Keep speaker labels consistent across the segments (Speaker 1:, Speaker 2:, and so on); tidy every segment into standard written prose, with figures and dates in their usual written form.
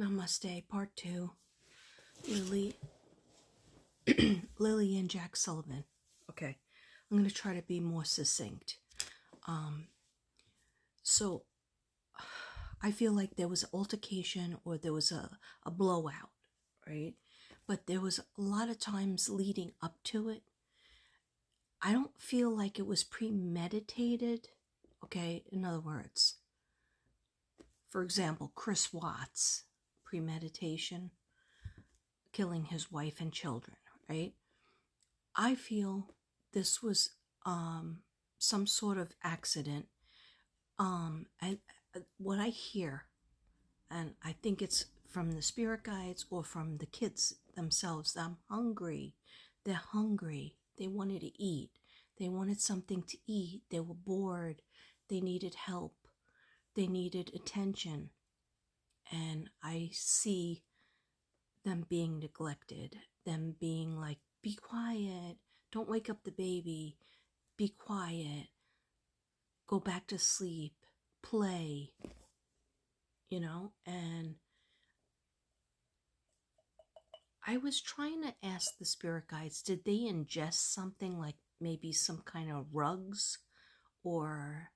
Speaker 1: Namaste, part 2. Lilly, Lilly and Jack Sullivan. Okay, I'm going to try to be more succinct. So, I feel like there was an altercation or there was a blowout, right? But there was a lot of times leading up to it. I don't feel like it was premeditated, okay? In other words, for example, Chris Watts, premeditation, killing his wife and children, right? I feel this was some sort of accident. And what I hear, and I think it's from the spirit guides or from the kids themselves, I'm hungry. They're hungry. They wanted to eat. They wanted something to eat. They were bored. They needed help. They needed attention. And I see them being neglected, them being like, be quiet, don't wake up the baby, be quiet, go back to sleep, play, and I was trying to ask the spirit guides, did they ingest something like maybe some kind of rugs or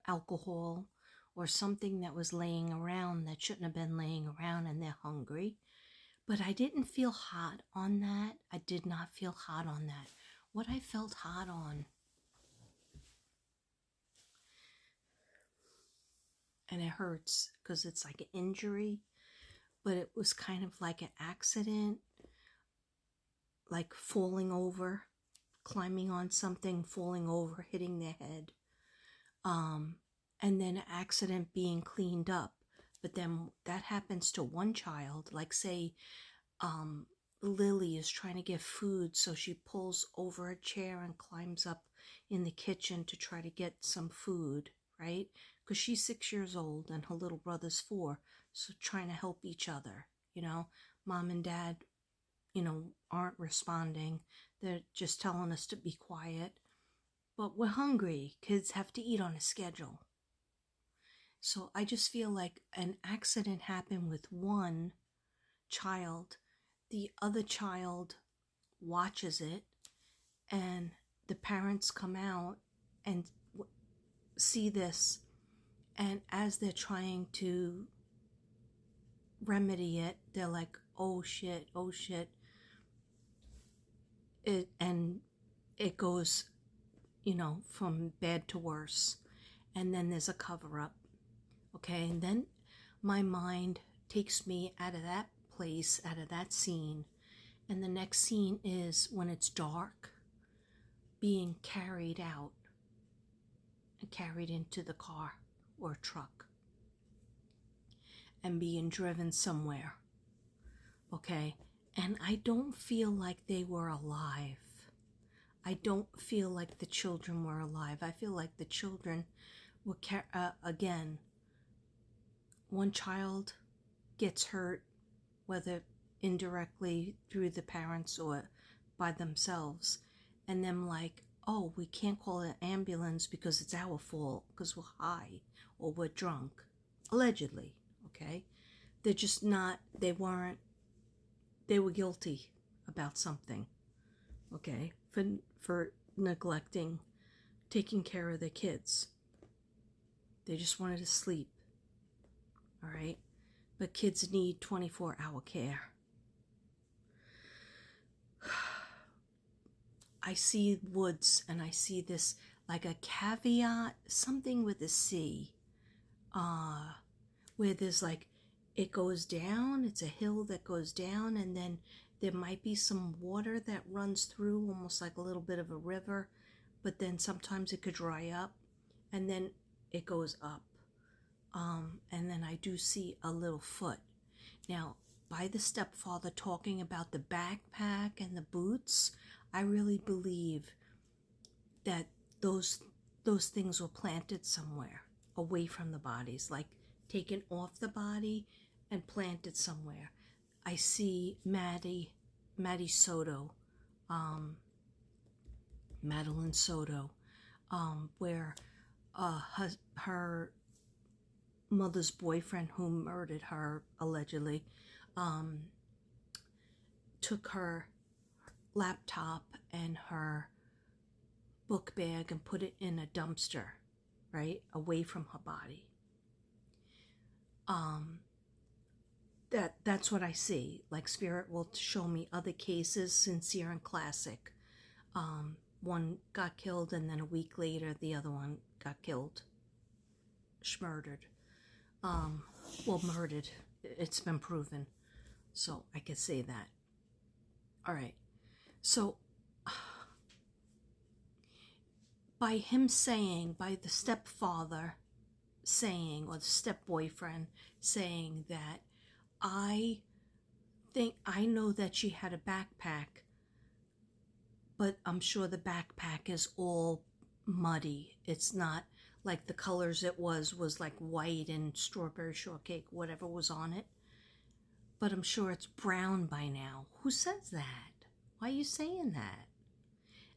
Speaker 1: alcohol or something that was laying around that shouldn't have been laying around and they're hungry? But I didn't feel hot on that. I did not feel hot on that. What I felt hot on, and it hurts because it's like an injury, but it was kind of like an accident, like falling over, climbing on something, falling over, hitting their head, and then an accident being cleaned up. But then that happens to one child, like say, Lily is trying to get food, so she pulls over a chair and climbs up in the kitchen to try to get some food, right? Because she's 6 years old and her little brother's 4, so trying to help each other, Mom and Dad, aren't responding. They're just telling us to be quiet. But we're hungry. Kids have to eat on a schedule. So I just feel like an accident happened with one child. The other child watches it, and the parents come out and see this, and as they're trying to remedy it, they're like, oh shit, and it goes, from bad to worse, and then there's a cover-up, okay? And then my mind takes me out of that place, out of that scene, and the next scene is when it's dark, being carried out and carried into the car or truck and being driven somewhere, okay? And I don't feel like they were alive. I don't feel like the children were alive. I feel like the children were, again, one child gets hurt, whether indirectly through the parents or by themselves, and them like, oh, we can't call an ambulance because it's our fault because we're high or we're drunk, allegedly, okay? They're just not, they were guilty about something, okay, for neglecting, taking care of their kids. They just wanted to sleep, all right? But kids need 24-hour care. I see woods and I see this like a caveat, something with a C, where there's like, it goes down, it's a hill that goes down, and then there might be some water that runs through, almost like a little bit of a river, but then sometimes it could dry up, and then it goes up. And then I do see a little foot. Now, by the stepfather talking about the backpack and the boots, I really believe that those things were planted somewhere away from the bodies, like taken off the body and planted somewhere. I see Maddie Soto, Madeline Soto, where her mother's boyfriend who murdered her, allegedly, took her laptop and her book bag and put it in a dumpster, right, away from her body. That's what I see. Like, Spirit will show me other cases, sincere and classic. One got killed, and then a week later the other one got killed, murdered. Murdered. It's been proven, so I could say that. All right. So by him saying, by the stepfather saying, or the step-boyfriend saying that, I know that she had a backpack, but I'm sure the backpack is all muddy. It's not like the colors it was like white and strawberry shortcake, whatever was on it. But I'm sure it's brown by now. Who says that? Why are you saying that?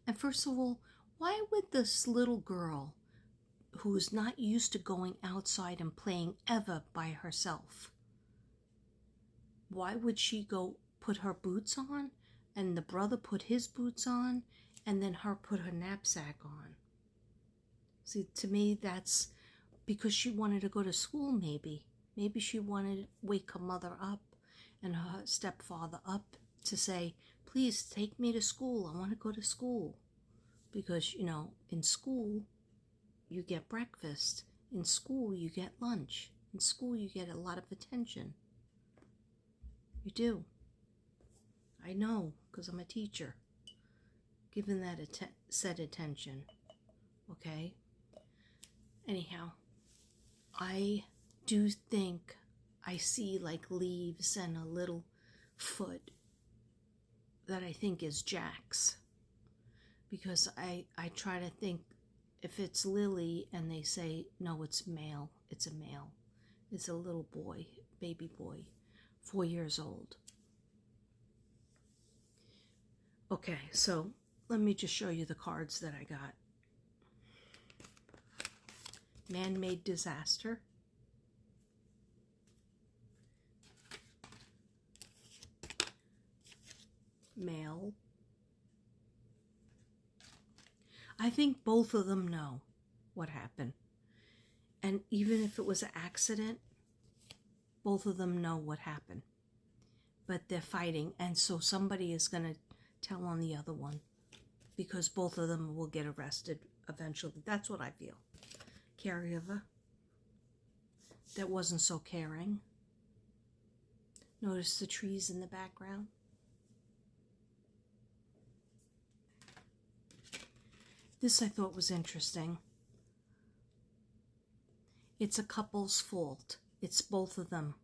Speaker 1: And first of all, why would this little girl, who is not used to going outside and playing ever by herself, why would she go put her boots on, and the brother put his boots on, and then her put her knapsack on? See, to me, that's because she wanted to go to school, maybe. Maybe she wanted to wake her mother up and her stepfather up to say, please take me to school. I want to go to school. Because, in school, you get breakfast. In school, you get lunch. In school, you get a lot of attention. You do. I know, because I'm a teacher. Given that said attention. Okay? Anyhow, I do think I see like leaves and a little foot that I think is Jack's. Because I try to think, if it's Lilly and they say, no, it's male, it's a male. It's a little boy, baby boy, 4 years old. Okay, so let me just show you the cards that I got. Man-made disaster. Male. I think both of them know what happened. And even if it was an accident, both of them know what happened. But they're fighting, and so somebody is going to tell on the other one, because both of them will get arrested eventually. That's what I feel. Caregiver that wasn't so caring. Notice the trees in the background. This I thought was interesting. It's a couple's fault. It's both of them.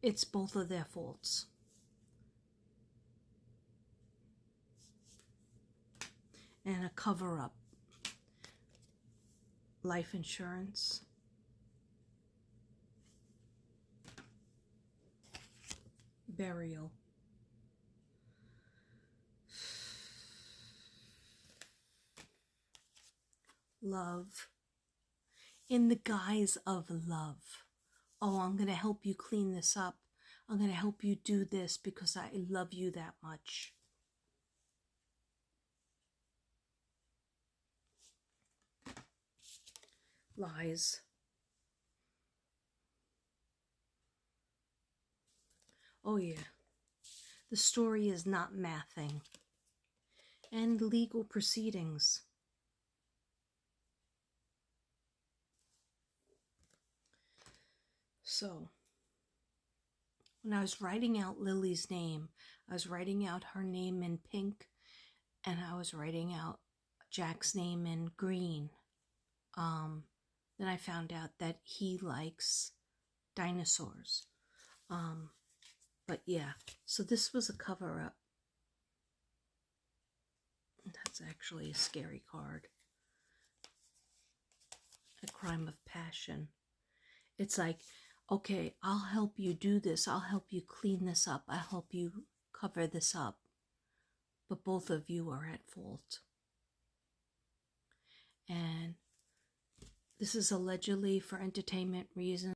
Speaker 1: It's both of their faults. And a cover-up. Life insurance. Burial. Love. In the guise of love. Oh, I'm going to help you clean this up. I'm going to help you do this because I love you that much. Lies. Oh yeah. The story is not mathing. And legal proceedings. So, when I was writing out Lily's name, I was writing out her name in pink, and I was writing out Jack's name in green. Then I found out that he likes dinosaurs. But yeah, so this was a cover-up. That's actually a scary card. A crime of passion. It's like, okay, I'll help you do this. I'll help you clean this up. I'll help you cover this up. But both of you are at fault. And this is allegedly for entertainment reasons.